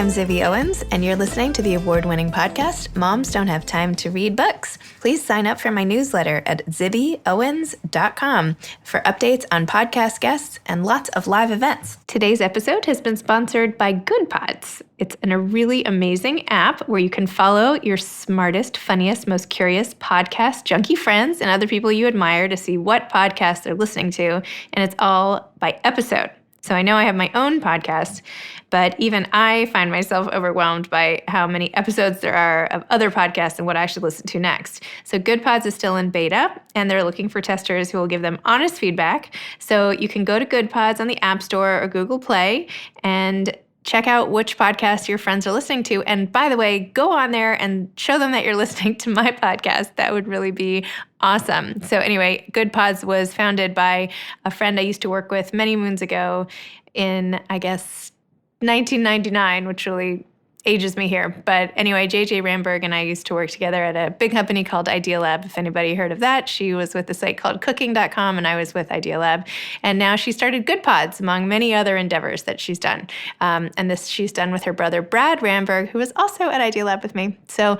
I'm Zibby Owens, and you're listening to the award-winning podcast, Moms Don't Have Time to Read Books. Please sign up for my newsletter at zibbyowens.com for updates on podcast guests and lots of live events. Today's episode has been sponsored by Good Pods. It's a really amazing app where you can follow your smartest, funniest, most curious podcast junkie friends and other people you admire to see what podcasts they're listening to, and it's all by episode. So I know I have my own podcast, but even I find myself overwhelmed by how many episodes there are of other podcasts and what I should listen to next. So Good Pods is still in beta, and they're looking for testers who will give them honest feedback. So you can go to Good Pods on the App Store or Google Play and check out which podcast your friends are listening to. And by the way, go on there and show them that you're listening to my podcast. That would really be awesome. So anyway, Good Pods was founded by a friend I used to work with many moons ago in, I guess, 1999, which really ages me here. But anyway, JJ Ramberg and I used to work together at a big company called Idea Lab. If anybody heard of that, she was with a site called cooking.com and I was with Idea Lab. And now she started Good Pods among many other endeavors that she's done. And this she's done with her brother, Brad Ramberg, who was also at Idea Lab with me. So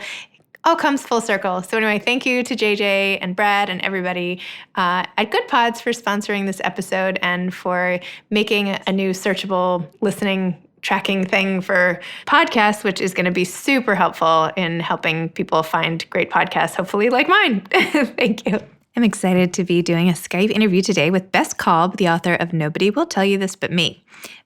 all comes full circle. So anyway, thank you to JJ and Brad and everybody at Good Pods for sponsoring this episode and for making a new searchable listening tracking thing for podcasts, which is going to be super helpful in helping people find great podcasts, hopefully like mine. Thank you. I'm excited to be doing a Skype interview today with Bess Kalb, the author of Nobody Will Tell You This But Me.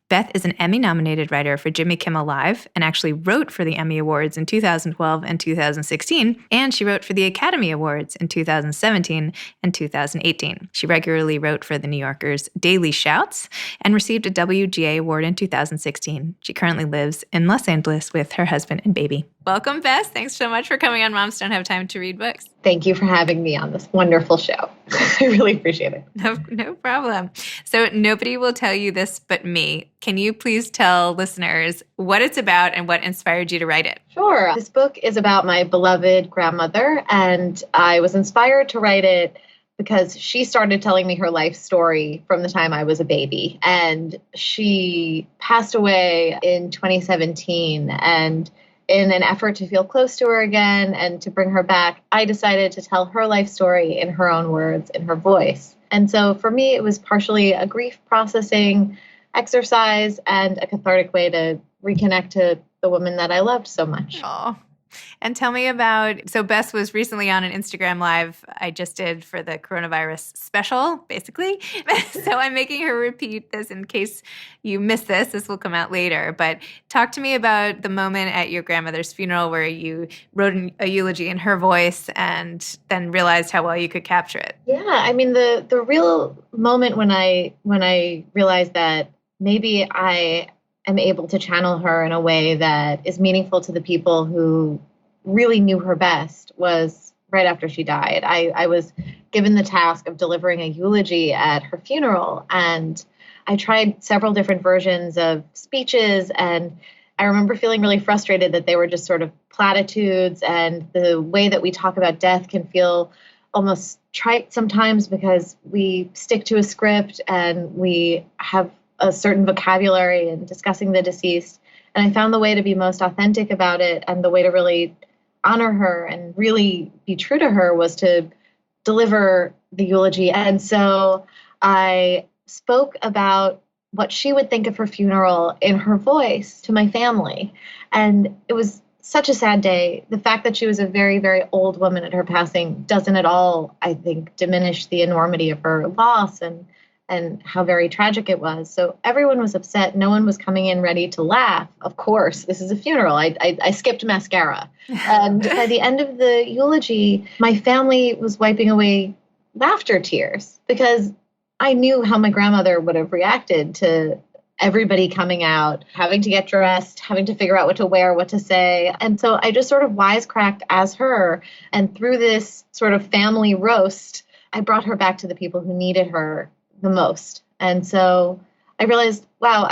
Beth is an Emmy-nominated writer for Jimmy Kimmel Live and actually wrote for the Emmy Awards in 2012 and 2016, and she wrote for the Academy Awards in 2017 and 2018. She regularly wrote for The New Yorker's Daily Shouts and received a WGA award in 2016. She currently lives in Los Angeles with her husband and baby. Welcome, Bess. Thanks so much for coming on Moms Don't Have Time to Read Books. Thank you for having me on this wonderful show. I really appreciate it. No problem. So Nobody Will Tell You This But Me. Can you please tell listeners what it's about and what inspired you to write it? Sure. This book is about my beloved grandmother, and I was inspired to write it because she started telling me her life story from the time I was a baby. And she passed away in 2017, and in an effort to feel close to her again and to bring her back, I decided to tell her life story in her own words, in her voice. And so for me, it was partially a grief processing exercise and a cathartic way to reconnect to the woman that I loved so much. Oh. And tell me about, so Bess was recently on an Instagram Live I just did for the coronavirus special, basically. So I'm making her repeat this in case you missed this. This will come out later. But talk to me about the moment at your grandmother's funeral where you wrote a eulogy in her voice and then realized how well you could capture it. Yeah, I mean, the real moment when I realized that maybe I am able to channel her in a way that is meaningful to the people who really knew her best was right after she died. I was given the task of delivering a eulogy at her funeral, and I tried several different versions of speeches, and I remember feeling really frustrated that they were just sort of platitudes, and the way that we talk about death can feel almost trite sometimes because we stick to a script and we have a certain vocabulary in discussing the deceased. And I found the way to be most authentic about it and the way to really honor her and really be true to her was to deliver the eulogy. And so I spoke about what she would think of her funeral in her voice to my family. And it was such a sad day. The fact that she was a very, very old woman at her passing doesn't at all, I think, diminish the enormity of her loss and how very tragic it was. So everyone was upset. No one was coming in ready to laugh. Of course, this is a funeral. I skipped mascara. And by the end of the eulogy, my family was wiping away laughter tears because I knew how my grandmother would have reacted to everybody coming out, having to get dressed, having to figure out what to wear, what to say. And so I just sort of wisecracked as her. And through this sort of family roast, I brought her back to the people who needed her the most. And so I realized, wow,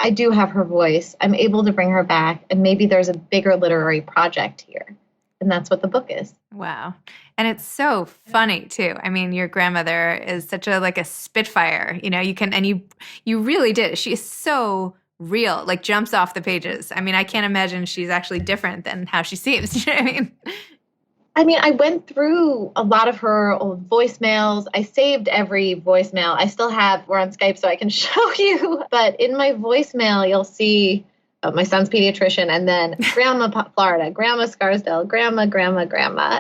I do have her voice. I'm able to bring her back. And maybe there's a bigger literary project here. And that's what the book is. Wow. And it's so funny too. I mean, your grandmother is such a spitfire, you know, you really did. She is so real, like jumps off the pages. I mean, I can't imagine she's actually different than how she seems. You know what I mean? I mean, I went through a lot of her old voicemails. I saved every voicemail. I still have, we're on Skype so I can show you. But in my voicemail, you'll see my son's pediatrician and then Grandma Florida, Grandma Scarsdale, Grandma.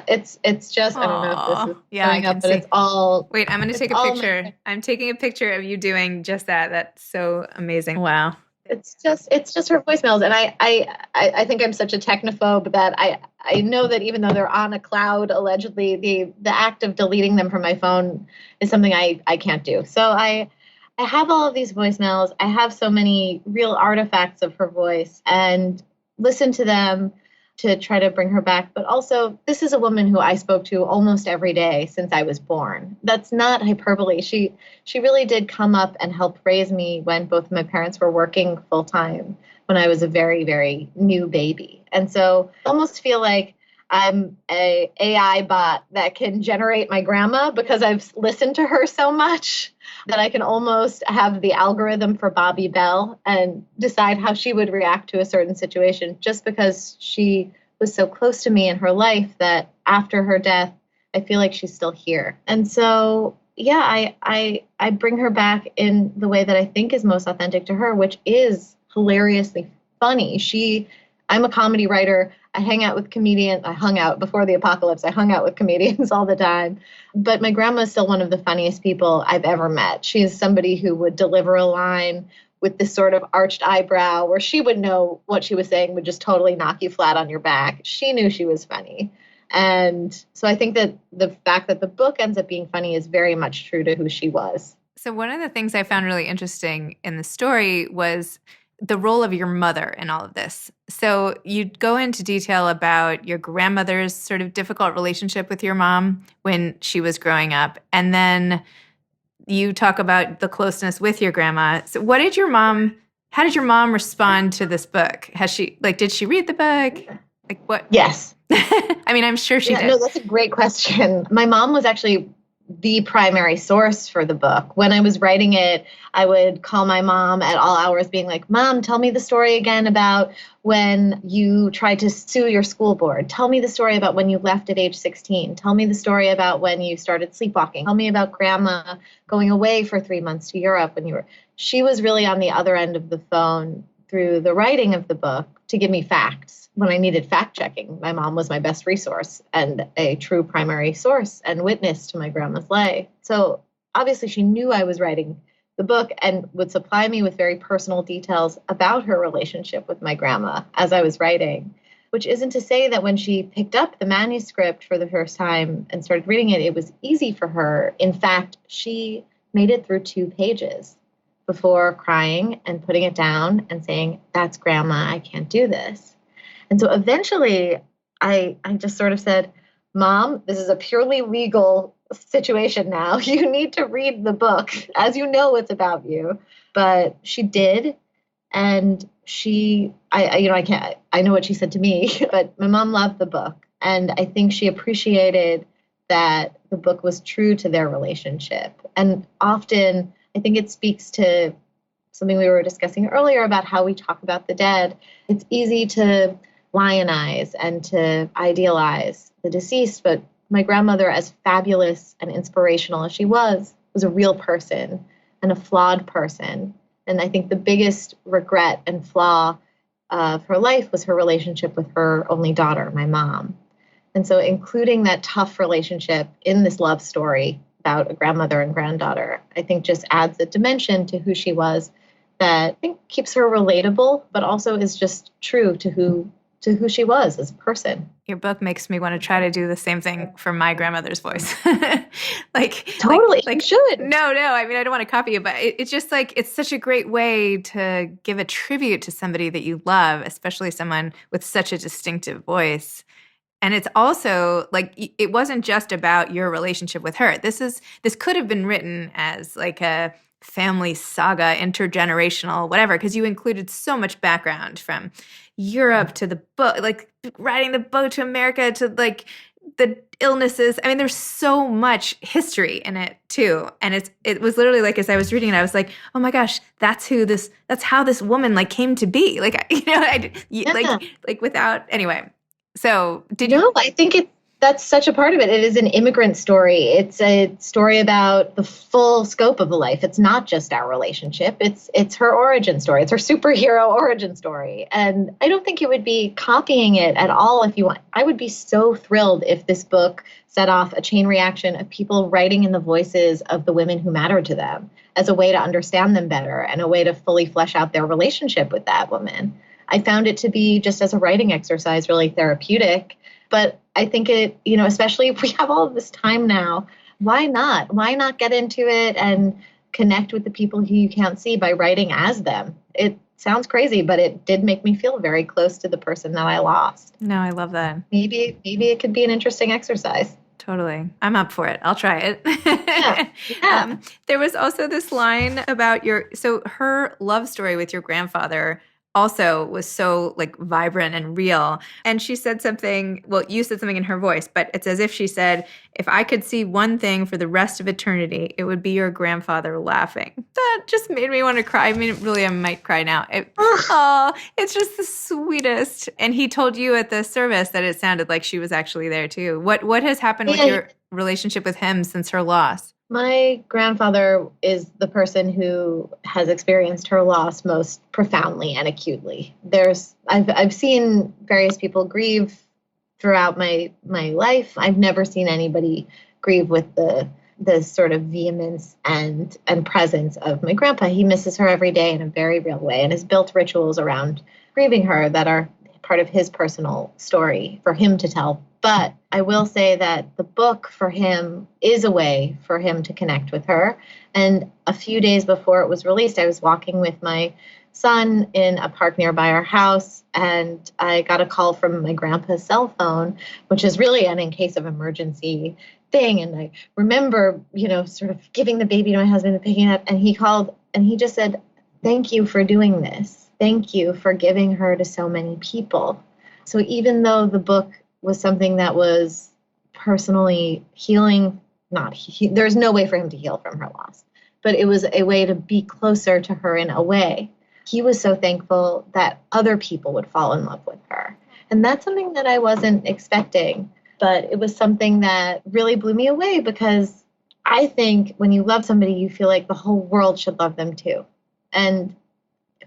It's just, Aww. I don't know if this is Yeah, showing I can up, but see. it's all. Wait, I'm going to take a picture. I'm taking a picture of you doing just that. That's so amazing. Wow. It's just her voicemails, and I think I'm such a technophobe that I know that even though they're on a cloud, allegedly, the act of deleting them from my phone is something I can't do. So I have all of these voicemails. I have so many real artifacts of her voice, and listen to them to try to bring her back. But also, this is a woman who I spoke to almost every day since I was born. That's not hyperbole. She really did come up and help raise me when both of my parents were working full time when I was a very, very new baby. And so I almost feel like I'm a AI bot that can generate my grandma because I've listened to her so much that I can almost have the algorithm for Bobby Bell and decide how she would react to a certain situation just because she was so close to me in her life that after her death, I feel like she's still here. And so, yeah, I bring her back in the way that I think is most authentic to her, which is hilariously funny. I'm a comedy writer. I hang out with comedians. I hung out before the apocalypse. I hung out with comedians all the time. But my grandma is still one of the funniest people I've ever met. She is somebody who would deliver a line with this sort of arched eyebrow where she would know what she was saying would just totally knock you flat on your back. She knew she was funny. And so I think that the fact that the book ends up being funny is very much true to who she was. So one of the things I found really interesting in the story was the role of your mother in all of this. So you go into detail about your grandmother's sort of difficult relationship with your mom when she was growing up. And then you talk about the closeness with your grandma. So how did your mom respond to this book? Did she read the book? Like what? Yes. I mean, I'm sure she did. No, that's a great question. My mom was actually the primary source for the book. When I was writing it, I would call my mom at all hours being like, Mom, tell me the story again about when you tried to sue your school board. Tell me the story about when you left at age 16. Tell me the story about when you started sleepwalking. Tell me about Grandma going away for 3 months to Europe she was really on the other end of the phone through the writing of the book to give me facts. When I needed fact checking, my mom was my best resource and a true primary source and witness to my grandma's life. So obviously she knew I was writing the book and would supply me with very personal details about her relationship with my grandma as I was writing, which isn't to say that when she picked up the manuscript for the first time and started reading it, it was easy for her. In fact, she made it through 2 pages before crying and putting it down and saying, that's Grandma, I can't do this. And so eventually I just sort of said, Mom, this is a purely legal situation now. You need to read the book. As you know, it's about you. But she did. And I know what she said to me, but my mom loved the book. And I think she appreciated that the book was true to their relationship. And often I think it speaks to something we were discussing earlier about how we talk about the dead. It's easy to lionize and to idealize the deceased, but my grandmother, as fabulous and inspirational as she was a real person and a flawed person. And I think the biggest regret and flaw of her life was her relationship with her only daughter, my mom. And so including that tough relationship in this love story about a grandmother and granddaughter, I think just adds a dimension to who she was that I think keeps her relatable, but also is just true to who she was as a person. Your book makes me want to try to do the same thing for my grandmother's voice. Totally, you should. No, I mean, I don't want to copy it, but it's just like, it's such a great way to give a tribute to somebody that you love, especially someone with such a distinctive voice. And it's also like, it wasn't just about your relationship with her. This could have been written as like a family saga, intergenerational, whatever, because you included so much background from Europe to the boat, like riding the boat to America to like the illnesses. I mean, there's so much history in it too. And it was literally like, as I was reading it, I was like, oh my gosh, that's how this woman like came to be. Like, like without, anyway. So No, I think that's such a part of it. It is an immigrant story. It's a story about the full scope of a life. It's not just our relationship. It's her origin story. It's her superhero origin story. And I don't think it would be copying it at all if you want. I would be so thrilled if this book set off a chain reaction of people writing in the voices of the women who mattered to them as a way to understand them better and a way to fully flesh out their relationship with that woman. I found it to be, just as a writing exercise, really therapeutic. But I think it, especially if we have all of this time now, why not? Why not get into it and connect with the people who you can't see by writing as them? It sounds crazy, but it did make me feel very close to the person that I lost. No, I love that. Maybe it could be an interesting exercise. Totally. I'm up for it. I'll try it. Yeah. There was also this line about her love story with your grandfather also was so like vibrant and real. And she said something, well, you said something in her voice, but it's as if she said, if I could see one thing for the rest of eternity, it would be your grandfather laughing. That just made me want to cry. I mean, really, I might cry now. It's just the sweetest. And he told you at the service that it sounded like she was actually there too. What has happened with your relationship with him since her loss? My grandfather is the person who has experienced her loss most profoundly and acutely. I've seen various people grieve throughout my life. I've never seen anybody grieve with the sort of vehemence and presence of my grandpa. He misses her every day in a very real way and has built rituals around grieving her that are part of his personal story for him to tell. But I will say that the book for him is a way for him to connect with her. And a few days before it was released, I was walking with my son in a park nearby our house, and I got a call from my grandpa's cell phone, which is really an in case of emergency thing. And I remember, sort of giving the baby to my husband and picking it up, and he called and he just said, "Thank you for doing this. Thank you for giving her to so many people." So even though the book was something that was personally healing, there's no way for him to heal from her loss, but it was a way to be closer to her in a way. He was so thankful that other people would fall in love with her. And that's something that I wasn't expecting, but it was something that really blew me away, because I think when you love somebody, you feel like the whole world should love them too. And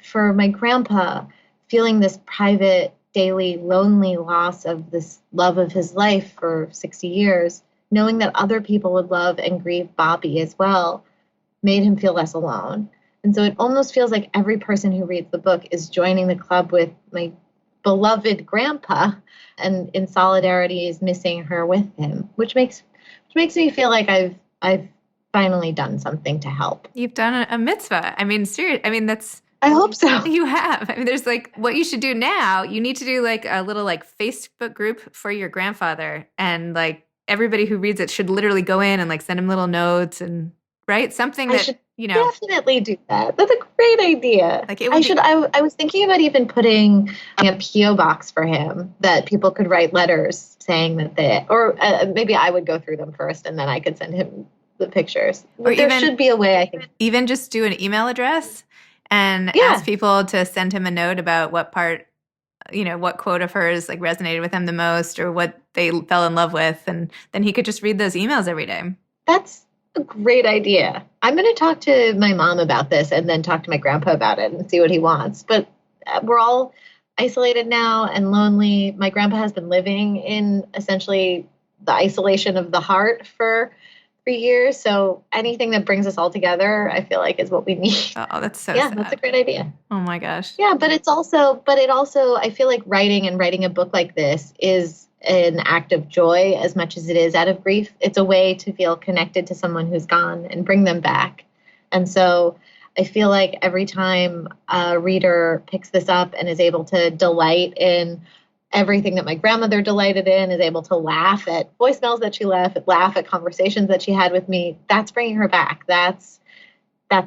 for my grandpa, feeling this private, daily, lonely loss of this love of his life for 60 years, knowing that other people would love and grieve Bobby as well, made him feel less alone. And so it almost feels like every person who reads the book is joining the club with my beloved grandpa, and in solidarity is missing her with him, which makes me feel like I've finally done something to help. You've done a mitzvah. I mean, seriously. I mean, I hope so. You have. I mean, there's like, what you should do now, you need to do like a little like Facebook group for your grandfather. And like everybody who reads it should literally go in and like send him little notes and something that, definitely do that. That's a great idea. Like I was thinking about even putting a PO box for him that people could write letters saying that or maybe I would go through them first and then I could send him the pictures. Or there should be a way, I think. Even just do an email address and ask people to send him a note about what part, what quote of hers like resonated with him the most or what they fell in love with. And then he could just read those emails every day. That's a great idea. I'm going to talk to my mom about this and then talk to my grandpa about it and see what he wants. But we're all isolated now and lonely. My grandpa has been living in essentially the isolation of the heart for 3 years. So anything that brings us all together, I feel like is what we need. Oh, that's so sad. That's a great idea. Oh my gosh. Yeah, but it also, I feel like writing a book like this is an act of joy as much as it is out of grief. It's a way to feel connected to someone who's gone and bring them back. And so I feel like every time a reader picks this up and is able to delight in everything that my grandmother delighted in, is able to laugh at voicemails that she laugh at conversations that she had with me, that's bringing her back. That's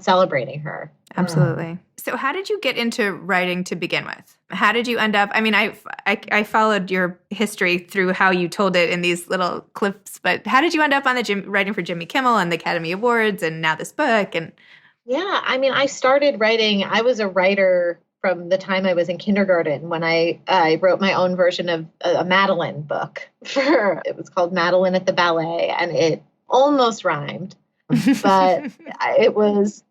celebrating her. Absolutely. So how did you get into writing to begin with? How did you end up? I mean, I followed your history through how you told it in these little clips, but how did you end up on the writing for Jimmy Kimmel and the Academy Awards and now this book? And Yeah, I mean, I started writing. I was a writer from the time I was in kindergarten when I wrote my own version of a Madeline book. It was called Madeline at the Ballet, and it almost rhymed, but it was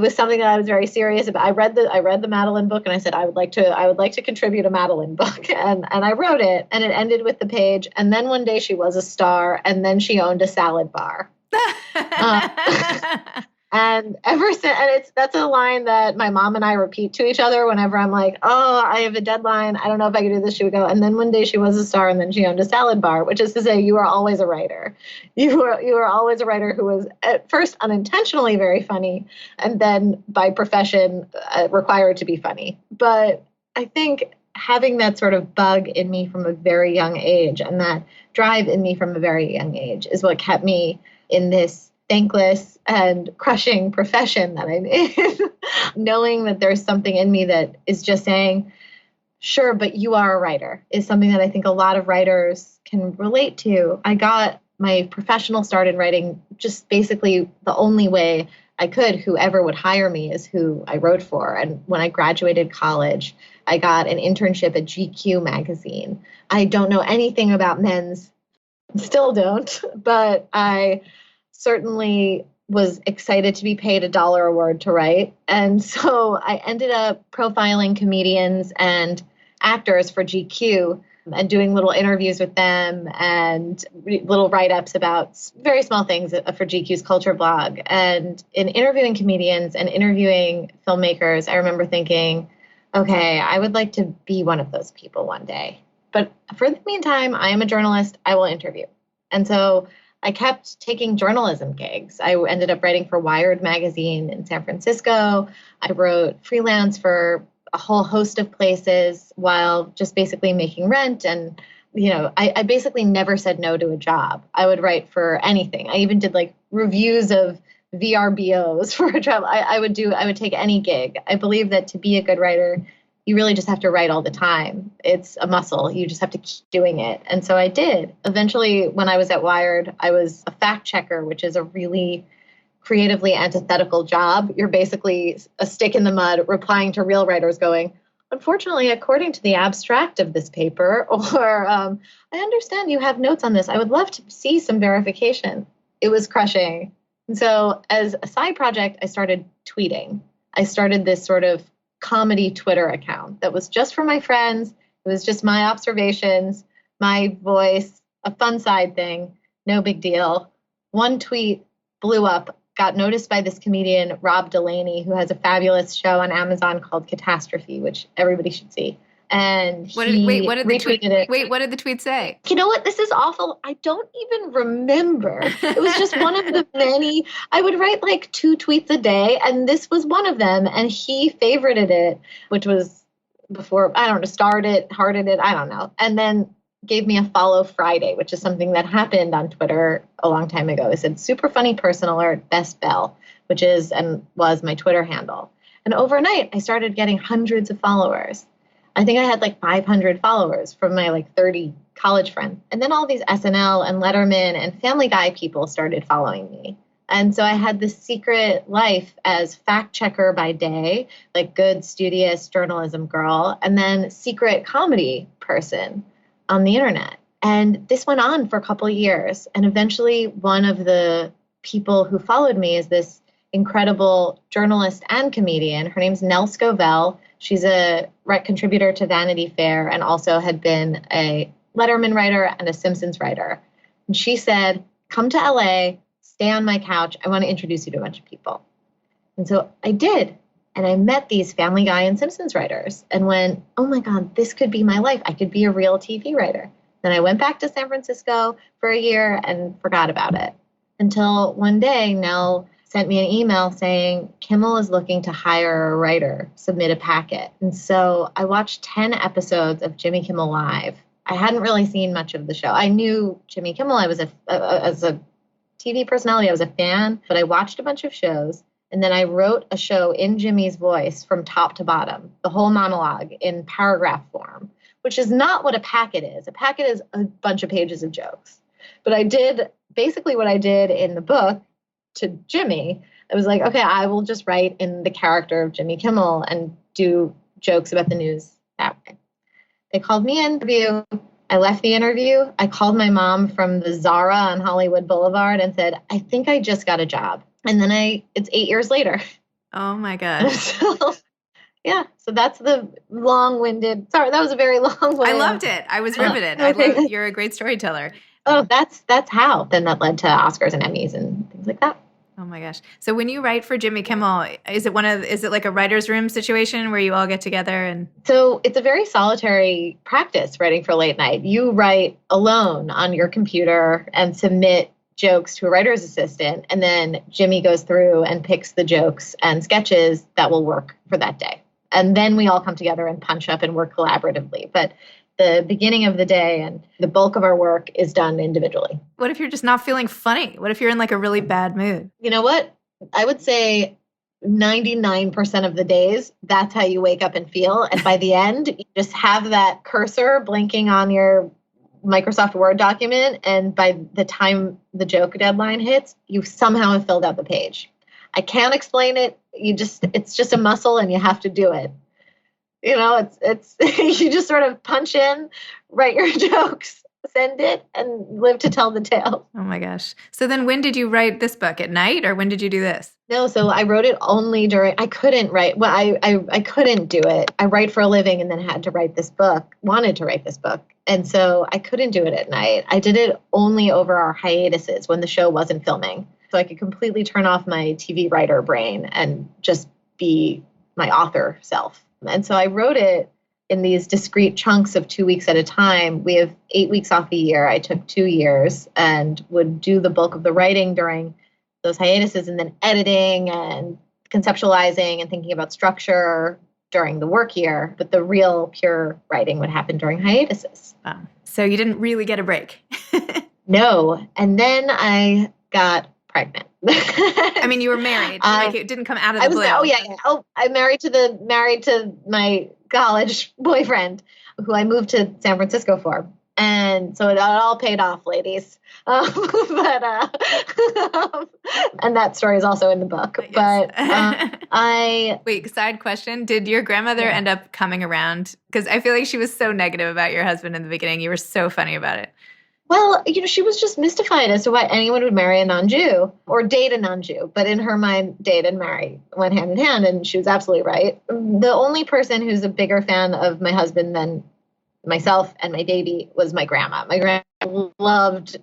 something that I was very serious about. I read the Madeline book, and I said I would like to contribute a Madeline book, and I wrote it, and it ended with the page. And then one day she was a star, and then she owned a salad bar. And ever since, and that's a line that my mom and I repeat to each other whenever I'm like, oh, I have a deadline. I don't know if I can do this. She would go, and then one day she was a star, and then she owned a salad bar, which is to say, you are always a writer. You are always a writer who was at first unintentionally very funny, and then by profession required to be funny. But I think having that sort of bug in me from a very young age and that drive in me from a very young age is what kept me in this thankless and crushing profession that I'm in. Knowing that there's something in me that is just saying, sure, but you are a writer, is something that I think a lot of writers can relate to. I got my professional start in writing just basically the only way I could. Whoever would hire me is who I wrote for. And when I graduated college, I got an internship at GQ magazine. I don't know anything about men's, still don't, but I certainly was excited to be paid $1 a word to write. And so I ended up profiling comedians and actors for GQ and doing little interviews with them and little write-ups about very small things for GQ's culture blog. And in interviewing comedians and interviewing filmmakers, I remember thinking, okay, I would like to be one of those people one day. But for the meantime, I am a journalist. I will interview. And so I kept taking journalism gigs. I ended up writing for Wired magazine in San Francisco. I wrote freelance for a whole host of places while just basically making rent. And, I basically never said no to a job. I would write for anything. I even did like reviews of VRBOs for a job. I would take any gig. I believe that to be a good writer, you really just have to write all the time. It's a muscle. You just have to keep doing it. And so I did. Eventually, when I was at Wired, I was a fact checker, which is a really creatively antithetical job. You're basically a stick in the mud replying to real writers going, unfortunately, according to the abstract of this paper, or I understand you have notes on this. I would love to see some verification. It was crushing. And so as a side project, I started tweeting. I started this sort of comedy Twitter account that was just for my friends. It was just my observations, my voice, a fun side thing, no big deal. One tweet blew up, got noticed by this comedian, Rob Delaney, who has a fabulous show on Amazon called Catastrophe, which everybody should see. And what did retweeted it. Wait, what did the tweet say? You know what? This is awful. I don't even remember. It was just one of the many. I would write like 2 tweets a day, and this was one of them. And he favorited it, which was before, I don't know, starred it, hearted it, I don't know. And then gave me a follow Friday, which is something that happened on Twitter a long time ago. It said, super funny person alert, Bess Bell, which is and was my Twitter handle. And overnight, I started getting hundreds of followers. I think I had like 500 followers from my like 30 college friends. And then all these SNL and Letterman and Family Guy people started following me. And so I had this secret life as fact checker by day, like good studious journalism girl, and then secret comedy person on the internet. And this went on for a couple of years. And eventually one of the people who followed me is this incredible journalist and comedian. Her name's Nell Scovell. She's a contributor to Vanity Fair and also had been a Letterman writer and a Simpsons writer. And she said, come to LA, stay on my couch. I want to introduce you to a bunch of people. And so I did. And I met these Family Guy and Simpsons writers and went, oh my God, this could be my life. I could be a real TV writer. Then I went back to San Francisco for a year and forgot about it until one day Nell sent me an email saying, Kimmel is looking to hire a writer, submit a packet. And so I watched 10 episodes of Jimmy Kimmel Live. I hadn't really seen much of the show. I knew Jimmy Kimmel. I was as a TV personality, I was a fan, but I watched a bunch of shows. And then I wrote a show in Jimmy's voice from top to bottom, the whole monologue in paragraph form, which is not what a packet is. A packet is a bunch of pages of jokes. But I did basically what I did in the book to Jimmy. I was like, okay, I will just write in the character of Jimmy Kimmel and do jokes about the news that way. They called me in interview. I left the interview. I called my mom from the Zara on Hollywood Boulevard and said, I think I just got a job. And then it's 8 years later. Oh my gosh. So, yeah. So that's the long-winded, sorry, that was a very long-winded. I loved it. I was riveted. Okay. You're a great storyteller. Oh, that's how. Then that led to Oscars and Emmys and things like that. Oh my gosh. So when you write for Jimmy Kimmel, is it like a writer's room situation where you all get together and? So it's a very solitary practice writing for late night. You write alone on your computer and submit jokes to a writer's assistant. And then Jimmy goes through and picks the jokes and sketches that will work for that day. And then we all come together and punch up and work collaboratively. But the beginning of the day and the bulk of our work is done individually. What if you're just not feeling funny? What if you're in like a really bad mood? You know what? I would say 99% of the days, that's how you wake up and feel. And by the end, you just have that cursor blinking on your Microsoft Word document. And by the time the joke deadline hits, you somehow have filled out the page. I can't explain it. It's just a muscle and you have to do it. You know, it's you just sort of punch in, write your jokes, send it, and live to tell the tale. Oh my gosh. So then when did you write this book? At night, or when did you do this? No, so I wrote it only I couldn't write. Well, I couldn't do it. I write for a living and then had to write this book, wanted to write this book. And so I couldn't do it at night. I did it only over our hiatuses when the show wasn't filming. So I could completely turn off my TV writer brain and just be my author self. And so I wrote it in these discrete chunks of 2 weeks at a time. We have 8 weeks off a year. I took 2 years and would do the bulk of the writing during those hiatuses and then editing and conceptualizing and thinking about structure during the work year. But the real pure writing would happen during hiatuses. Wow. So you didn't really get a break. No. And then I got pregnant. I mean, you were married. Like it didn't come out of the blue. Oh, yeah. Oh, I'm married to my college boyfriend who I moved to San Francisco for. And so it all paid off, ladies. And that story is also in the book. Yes. But Wait, side question. Did your grandmother end up coming around? Because I feel like she was so negative about your husband in the beginning. You were so funny about it. Well, she was just mystified as to why anyone would marry a non-Jew or date a non-Jew. But in her mind, date and marry went hand in hand, and she was absolutely right. The only person who's a bigger fan of my husband than myself and my baby was my grandma. My grandma loved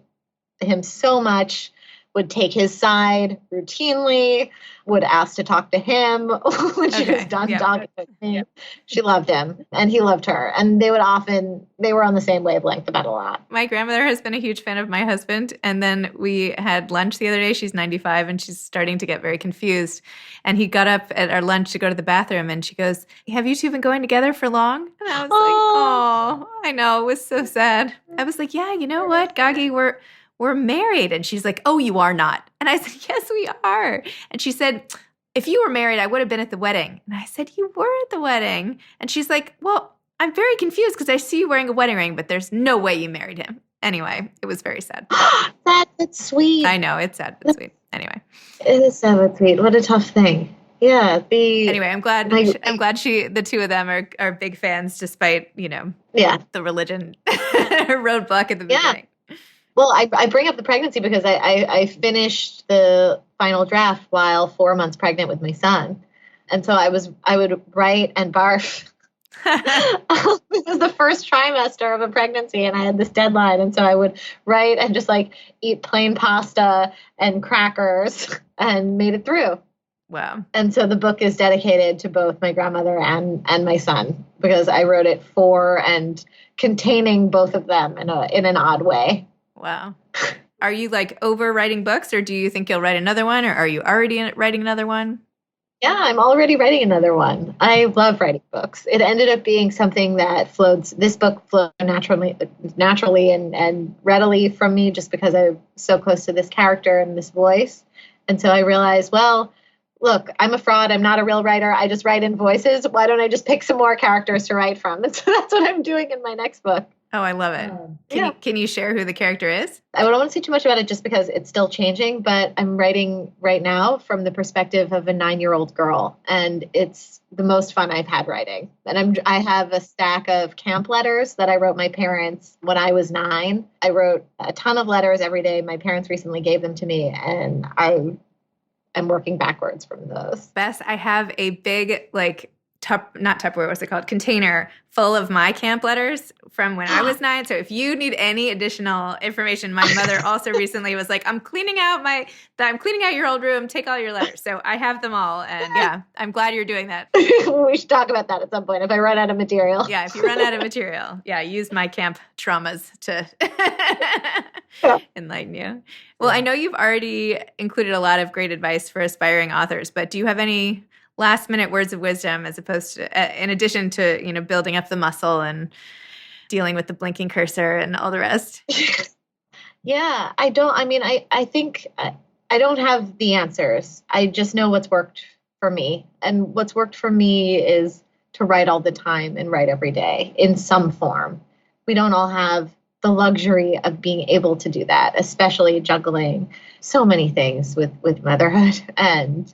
him so much, would take his side routinely, would ask to talk to him when she was done talking to me. Yeah. She loved him and he loved her. And they were on the same wavelength about a lot. My grandmother has been a huge fan of my husband. And then we had lunch the other day. She's 95 and she's starting to get very confused. And he got up at our lunch to go to the bathroom and she goes, "Have you two been going together for long?" And I was like, oh, I know. It was so sad. I was like, yeah, you know what, Gagi, we're married. And she's like, "Oh, you are not." And I said, "Yes, we are." And she said, "If you were married, I would have been at the wedding." And I said, "You were at the wedding." And she's like, "Well, I'm very confused because I see you wearing a wedding ring, but there's no way you married him." Anyway, it was very sad. That's sweet. I know, it's sad but sweet. Anyway. It is sad but sweet. What a tough thing. Yeah. Anyway, I'm glad the two of them are big fans despite, the religion roadblock at the beginning. Well, I bring up the pregnancy because I finished the final draft while 4 months pregnant with my son. And so I would write and barf. This was the first trimester of a pregnancy and I had this deadline. And so I would write and just eat plain pasta and crackers and made it through. Wow. And so the book is dedicated to both my grandmother and my son because I wrote it for and containing both of them in an odd way. Wow. Are you over writing books or do you think you'll write another one or are you already writing another one? Yeah, I'm already writing another one. I love writing books. It ended up being something that this book flowed naturally and readily from me just because I'm so close to this character and this voice. And so I realized, well, look, I'm a fraud. I'm not a real writer. I just write in voices. Why don't I just pick some more characters to write from? And so that's what I'm doing in my next book. Oh, I love it. Can you share who the character is? I don't want to say too much about it just because it's still changing, but I'm writing right now from the perspective of a 9-year-old girl, and it's the most fun I've had writing. And I have a stack of camp letters that I wrote my parents when I was 9. I wrote a ton of letters every day. My parents recently gave them to me, and I'm working backwards from those. Bess, I have a big, not Tupperware, what's it called? Container full of my camp letters from when I was 9. So if you need any additional information, my mother also recently was like, I'm cleaning out your old room. Take all your letters. So I have them all. And yeah, I'm glad you're doing that. We should talk about that at some point if I run out of material. Yeah, if you run out of material. Yeah, use my camp traumas to enlighten you. Well, I know you've already included a lot of great advice for aspiring authors, but do you have any last-minute words of wisdom as opposed to, in addition to, building up the muscle and dealing with the blinking cursor and all the rest? Yeah, I think I don't have the answers. I just know what's worked for me. And what's worked for me is to write all the time and write every day in some form. We don't all have the luxury of being able to do that, especially juggling so many things with motherhood. And,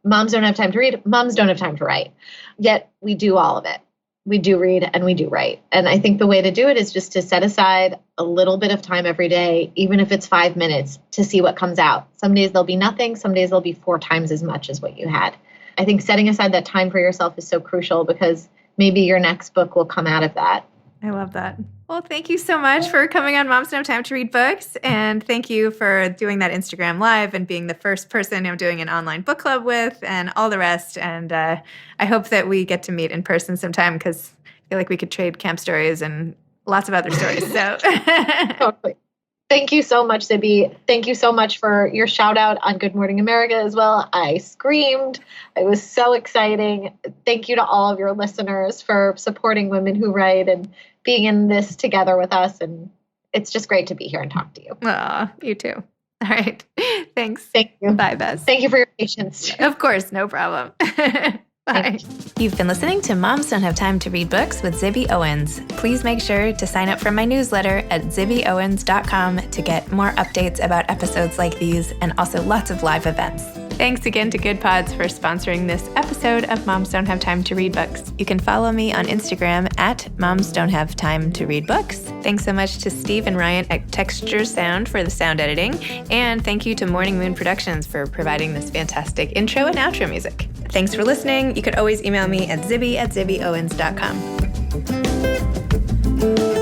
moms don't have time to read, moms don't have time to write. Yet we do all of it. We do read and we do write. And I think the way to do it is just to set aside a little bit of time every day, even if it's 5 minutes, to see what comes out. Some days there'll be nothing. Some days there'll be 4 times as much as what you had. I think setting aside that time for yourself is so crucial because maybe your next book will come out of that. I love that. Well, thank you so much for coming on Moms Don't Have Time to Read Books. And thank you for doing that Instagram Live and being the first person I'm doing an online book club with and all the rest. And I hope that we get to meet in person sometime because I feel like we could trade camp stories and lots of other stories. So Totally. Thank you so much, Zibby. Thank you so much for your shout out on Good Morning America as well. I screamed. It was so exciting. Thank you to all of your listeners for supporting women who write and being in this together with us. And it's just great to be here and talk to you. Aw, you too. All right. Thanks. Thank you. Bye, Bess. Thank you for your patience. Of course. No problem. Bye. You've been listening to Moms Don't Have Time to Read Books with Zibby Owens. Please make sure to sign up for my newsletter at zibbyowens.com to get more updates about episodes like these and also lots of live events. Thanks again to Good Pods for sponsoring this episode of Moms Don't Have Time to Read Books. You can follow me on Instagram at Moms Don't Have Time to Read Books. Thanks so much to Steve and Ryan at Texture Sound for the sound editing. And thank you to Morning Moon Productions for providing this fantastic intro and outro music. Thanks for listening. You could always email me at zibby@zibbyowens.com.